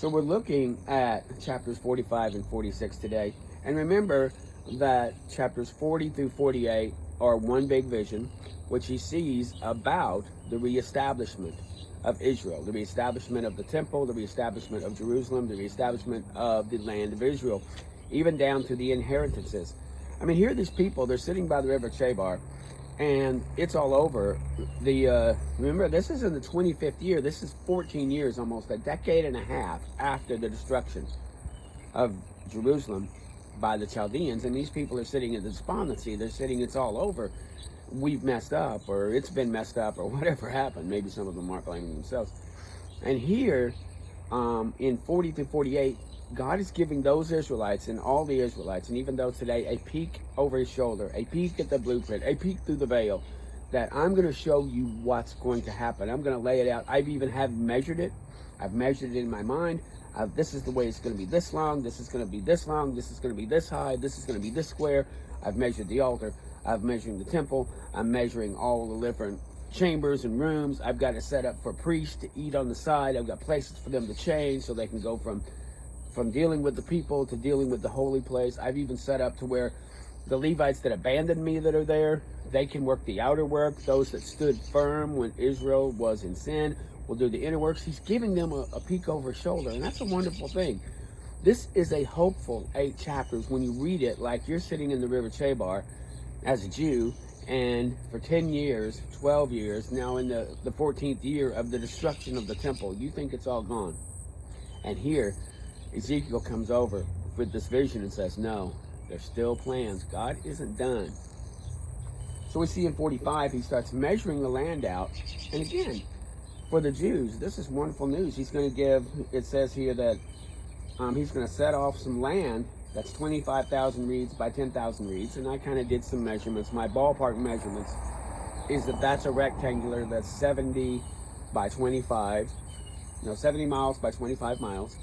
So we're looking at chapters 45 and 46 today. And remember that chapters 40 through 48 are one big vision, which he sees about the reestablishment of Israel, the reestablishment of the temple, the reestablishment of Jerusalem, the reestablishment of the land of Israel, even down to the inheritances. I mean, here are these people, they're sitting by the river Chebar, and it's all over. Remember, this is in the 25th year. This is 14 years, almost a decade and a half after the destruction of Jerusalem by the Chaldeans, and these people are sitting in despondency. They're sitting, it's all over. We've messed up, or it's been messed up, or whatever happened. Maybe some of them aren't blaming themselves. And here, in 40 through 48, God is giving those Israelites and all the Israelites, and even though today, a peek over his shoulder, a peek at the blueprint, a peek through the veil, that I'm going to show you what's going to happen. I'm going to lay it out. I've even measured it. I've measured it in my mind. This is the way it's going to be this long. This is going to be this long. This is going to be this high. This is going to be this square. I've measured the altar. I'm measuring the temple. I'm measuring all the different chambers and rooms. I've got it set up for priests to eat on the side. I've got places for them to change so they can go from dealing with the people to dealing with the holy place. I've even set up to where the Levites that abandoned me that are there, they can work the outer work. Those that stood firm when Israel was in sin will do the inner works. He's giving them a peek over his shoulder, and that's a wonderful thing. This is a hopeful 8 chapters when you read it like you're sitting in the river Chebar as a Jew, and for 10 years, 12 years, now in the 14th year of the destruction of the temple, you think it's all gone. And here, Ezekiel comes over with this vision and says, no, there's still plans. God isn't done. So we see in 45, he starts measuring the land out. And again, for the Jews, this is wonderful news. He's going to give, it says here that he's going to set off some land that's 25,000 reeds by 10,000 reeds. And I kind of did some measurements. My ballpark measurements is that that's a rectangular that's 70 by 25, 70 miles by 25 miles.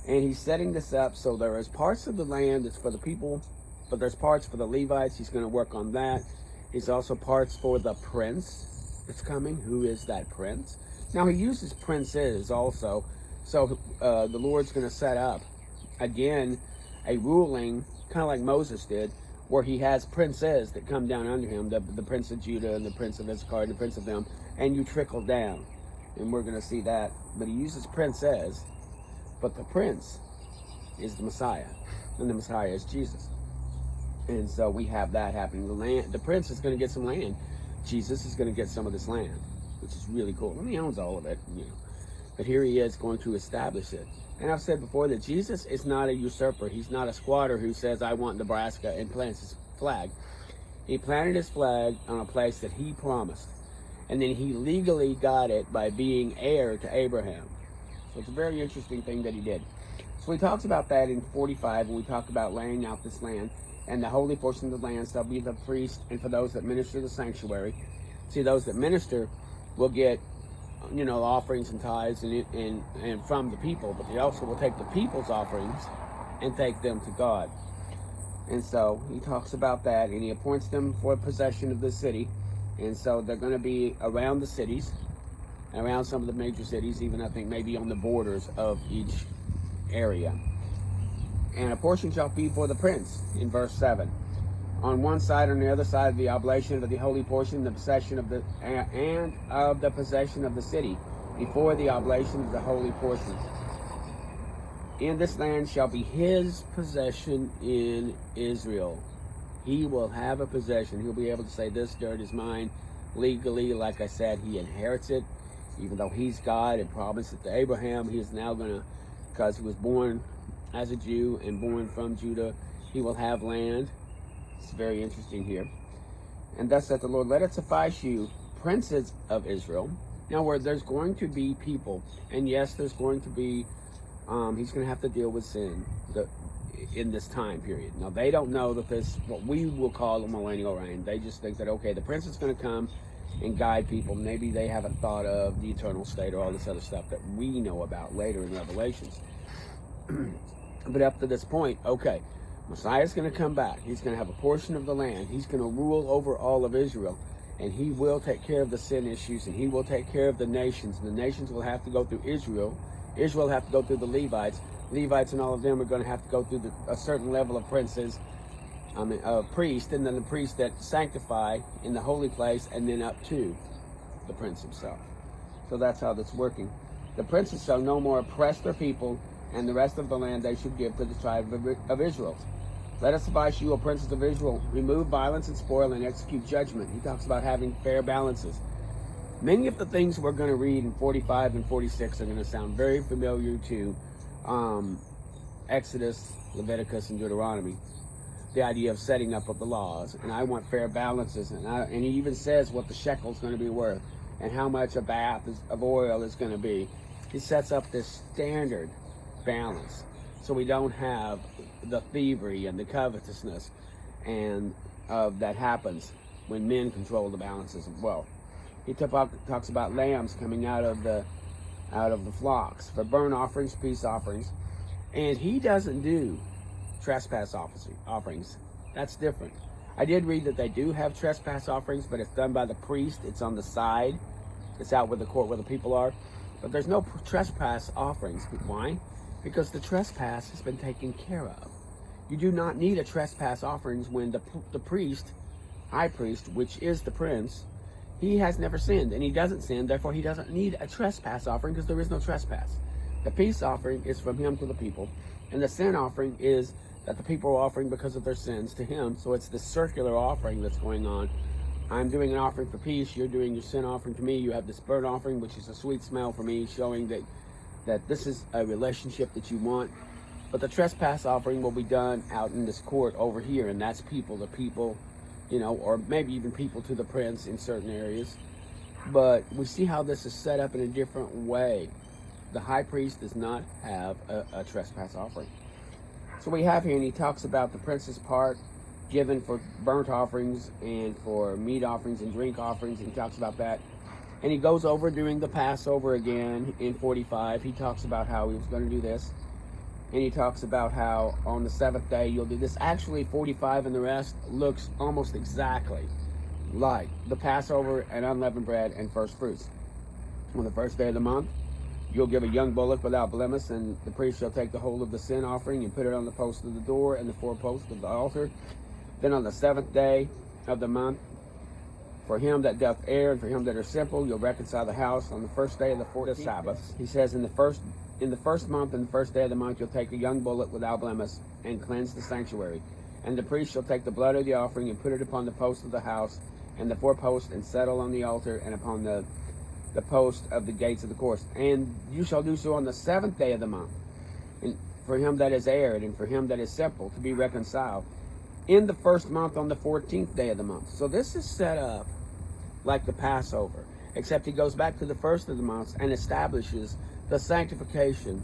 And he's setting this up so there is parts of the land that's for the people, but there's parts for the Levites. He's going to work on that. He's also parts for the prince that's coming. Who is that prince? Now he uses princes also. So the Lord's going to set up, again, a ruling, kind of like Moses did, where he has princes that come down under him, the prince of Judah and the prince of Issachar and the prince of them, and you trickle down. And we're going to see that. But he uses princes. But the prince is the Messiah, and the Messiah is Jesus. And so we have that happening. The prince is going to get some land. Jesus is going to get some of this land, which is really cool. And he owns all of it, But here he is going to establish it. And I've said before that Jesus is not a usurper. He's not a squatter who says, I want Nebraska, and plants his flag. He planted his flag on a place that he promised. And then he legally got it by being heir to Abraham. So it's a very interesting thing that he did. So he talks about that in 45 when we talk about laying out this land. And the holy portion of the land shall be the priest, and for those that minister the sanctuary. See, those that minister will get, offerings and tithes and from the people, but they also will take the people's offerings and take them to God. And so he talks about that, and he appoints them for possession of the city. And so they're going to be around the cities, around some of the major cities, even I think maybe on the borders of each area. And a portion shall be for the prince, in verse 7. On one side, on the other side of the oblation of the holy portion, the possession of the and of the possession of the city, before the oblation of the holy portion. In this land shall be his possession in Israel. He will have a possession. He'll be able to say, this dirt is mine legally. Like I said, he inherits it. Even though he's God and promised it to Abraham, he is now going to, because he was born as a Jew and born from Judah, he will have land. It's very interesting here. And thus saith the Lord, let it suffice you, princes of Israel. Now, where there's going to be people, and yes, there's going to be, he's going to have to deal with sin in this time period. Now, they don't know that this, what we will call a millennial reign. They just think that, okay, the prince is going to come and guide people. Maybe they haven't thought of the eternal state or all this other stuff that we know about later in Revelations. But up to this point, okay, Messiah's going to come back. He's going to have a portion of the land. He's going to rule over all of Israel. And he will take care of the sin issues, and he will take care of the nations. And the nations will have to go through Israel Israel have to go through the Levites. Levites and all of them are going to have to go through a certain level of princes, priest, and then the priests that sanctify in the holy place, and then up to the prince himself. So that's how that's working. The princes shall no more oppress their people, and the rest of the land they should give to the tribe of Israel. Let us advise you, O princes of Israel, remove violence and spoil and execute judgment. He talks about having fair balances. Many of the things we're going to read in 45 and 46 are going to sound very familiar to Exodus, Leviticus, and Deuteronomy. The idea of setting up of the laws, and I want fair balances, and he even says what the shekel is going to be worth, and how much a bath of oil is going to be. He sets up this standard balance, so we don't have the thievery and the covetousness, and that happens when men control the balances of wealth. He talks about lambs coming out of the flocks for burnt offerings, peace offerings, and he doesn't do trespass offerings. That's different. I did read that they do have trespass offerings, but it's done by the priest. It's on the side. It's out with the court where the people are. But there's no trespass offerings. Why? Because the trespass has been taken care of. You do not need a trespass offerings when the priest, high priest, which is the prince, he has never sinned, and he doesn't sin, therefore he doesn't need a trespass offering because there is no trespass. The peace offering is from him to the people, and the sin offering is that the people are offering because of their sins to him. So it's this circular offering that's going on. I'm doing an offering for peace, you're doing your sin offering to me, you have this burnt offering, which is a sweet smell for me, showing that this is a relationship that you want. But the trespass offering will be done out in this court over here, and that's the people, or maybe even people to the prince in certain areas. But we see how this is set up in a different way. The high priest does not have a trespass offering. So we have here, and he talks about the prince's part given for burnt offerings and for meat offerings and drink offerings, and he talks about that. And he goes over during the Passover again in 45. He talks about how he was going to do this. And he talks about how on the seventh day you'll do this. Actually, 45 and the rest looks almost exactly like the Passover and unleavened bread and first fruits. On the first day of the month, you'll give a young bullock without blemish, and the priest shall take the whole of the sin offering and put it on the post of the door and the four posts of the altar. Then on the seventh day of the month, for him that doth err and for him that are simple, you'll reconcile the house. On the first day of the 14th Sabbath, he says, in the first month and the first day of the month, you'll take a young bullock without blemish and cleanse the sanctuary. And the priest shall take the blood of the offering and put it upon the post of the house and the four posts, and settle on the altar and upon the post of the gates of the courts. And you shall do so on the seventh day of the month, and for him that is erred and for him that is simple, to be reconciled. In the first month on the 14th day of the month. So this is set up like the Passover, except he goes back to the first of the months and establishes the sanctification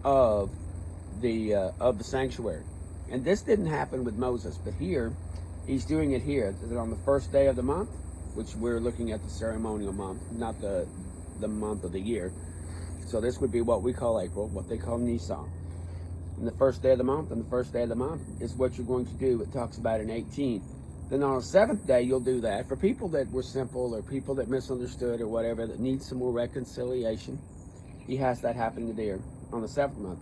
of the sanctuary. And this didn't happen with Moses, but here he's doing it here. On the first day of the month, which we're looking at the ceremonial month, not the month of the year. So this would be what we call April, what they call Nisan. And the first day of the month, and the first day of the month is what you're going to do. It talks about in 18. Then on the seventh day, you'll do that. For people that were simple or people that misunderstood or whatever, that need some more reconciliation, he has that happening there on the seventh month.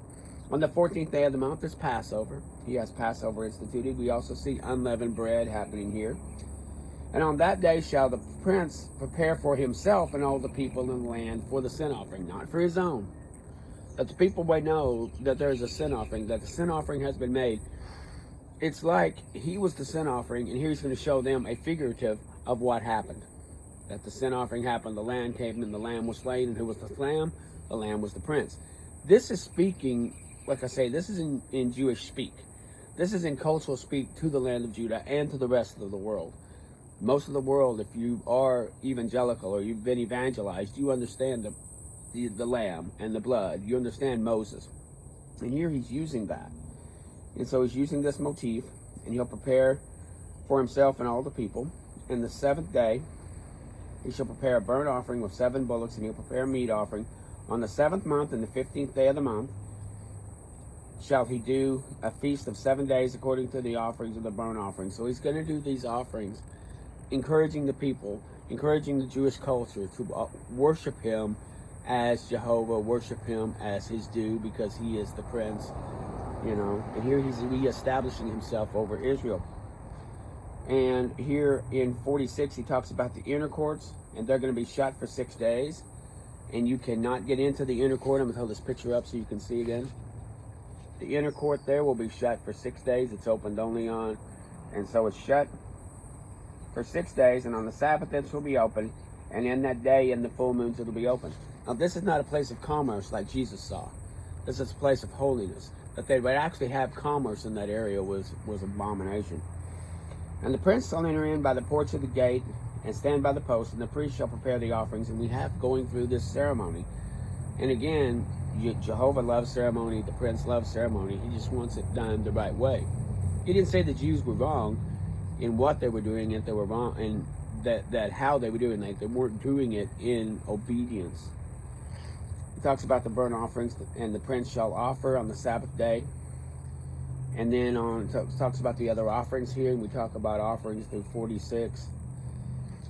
On the 14th day of the month is Passover. He has Passover instituted. We also see unleavened bread happening here. And on that day shall the prince prepare for himself and all the people in the land for the sin offering, not for his own. That the people may know that there is a sin offering, that the sin offering has been made. It's like he was the sin offering, and here he's going to show them a figurative of what happened. That the sin offering happened, the lamb came, and the lamb was slain, and who was the lamb? The lamb was the prince. This is speaking, like I say, this is in Jewish speak. This is in cultural speak to the land of Judah and to the rest of the world. Most of the world, if you are evangelical or you've been evangelized, you understand the lamb and the blood. You understand Moses. And here he's using that. And so he's using this motif, and he'll prepare for himself and all the people. And the seventh day, he shall prepare a burnt offering with 7 bullocks, and he'll prepare a meat offering. On the 7th month and the 15th day of the month shall he do a feast of 7 days according to the offerings of the burnt offering. So he's going to do these offerings, encouraging the people, encouraging the Jewish culture to worship him as Jehovah, worship him as his due because he is the prince, you know. And here he's reestablishing himself over Israel. And here in 46, he talks about the inner courts, and they're going to be shut for 6 days. And you cannot get into the inner court. I'm going to hold this picture up so you can see again. The inner court there will be shut for 6 days. It's opened only on, and so it's shut for 6 days. And on the Sabbath, it will be open. And in that day, in the full moons, it'll be open. Now, this is not a place of commerce like Jesus saw. This is a place of holiness. That they would actually have commerce in that area was abomination. And the prince shall enter in by the porch of the gate and stand by the post, and the priest shall prepare the offerings. And we have going through this ceremony. And again, Jehovah loves ceremony. The prince loves ceremony. He just wants it done the right way. He didn't say the Jews were wrong in what they were doing, if they were wrong, and that how they were doing it. They weren't doing it in obedience. He talks about the burnt offerings, and the prince shall offer on the Sabbath day. And then talks about the other offerings here, and we talk about offerings through 46.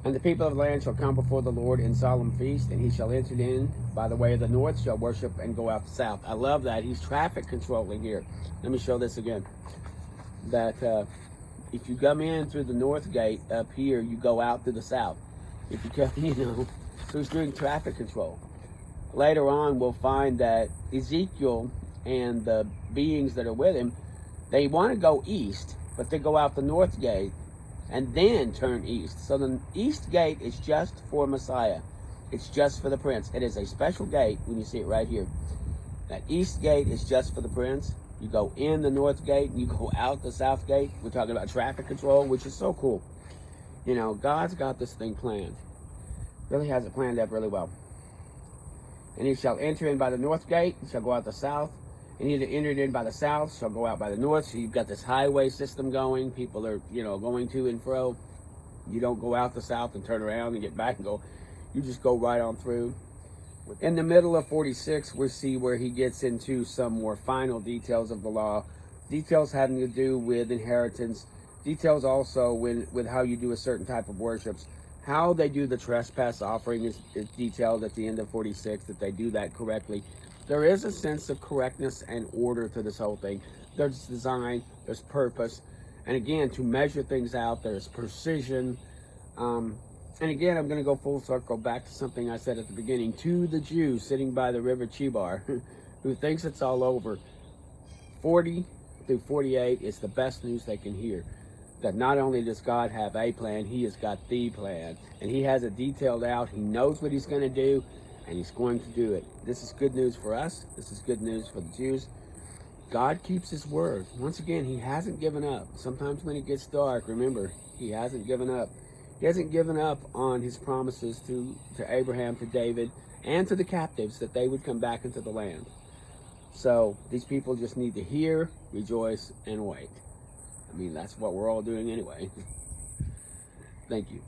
And the people of the land shall come before the Lord in solemn feast, and he shall enter in by the way of the north, shall worship and go out the south. I love that. He's traffic controlling here. Let me show this again. That if you come in through the north gate up here, you go out to the south. If you come, so he's doing traffic control. Later on, we'll find that Ezekiel and the beings that are with him, they want to go east, but they go out the north gate and then turn east. So the east gate is just for Messiah. It's just for the prince. It is a special gate when you see it right here. That east gate is just for the prince. You go in the north gate and you go out the south gate. We're talking about traffic control, which is so cool. You know, God's got this thing planned. Really has it planned up really well. And he shall enter in by the north gate, he shall go out the south. And he that entered in by the south shall go out by the north. So you've got this highway system going. People are, going to and fro. You don't go out the south and turn around and get back and go. You just go right on through. In the middle of 46, we see where he gets into some more final details of the law. Details having to do with inheritance. Details also with how you do a certain type of worships. How they do the trespass offering is detailed at the end of 46, that they do that correctly. There is a sense of correctness and order to this whole thing. There's design, there's purpose, and again, to measure things out, there's precision. And again, I'm going to go full circle back to something I said at the beginning. To the Jew sitting by the river Chebar, who thinks it's all over, 40 through 48 is the best news they can hear. That not only does God have a plan, he has got the plan. And he has it detailed out. He knows what he's going to do, and he's going to do it. This is good news for us. This is good news for the Jews. God keeps his word. Once again, he hasn't given up. Sometimes when it gets dark, remember, he hasn't given up. He hasn't given up on his promises to Abraham, to David, and to the captives that they would come back into the land. So these people just need to hear, rejoice, and wait. I mean, that's what we're all doing anyway. Thank you.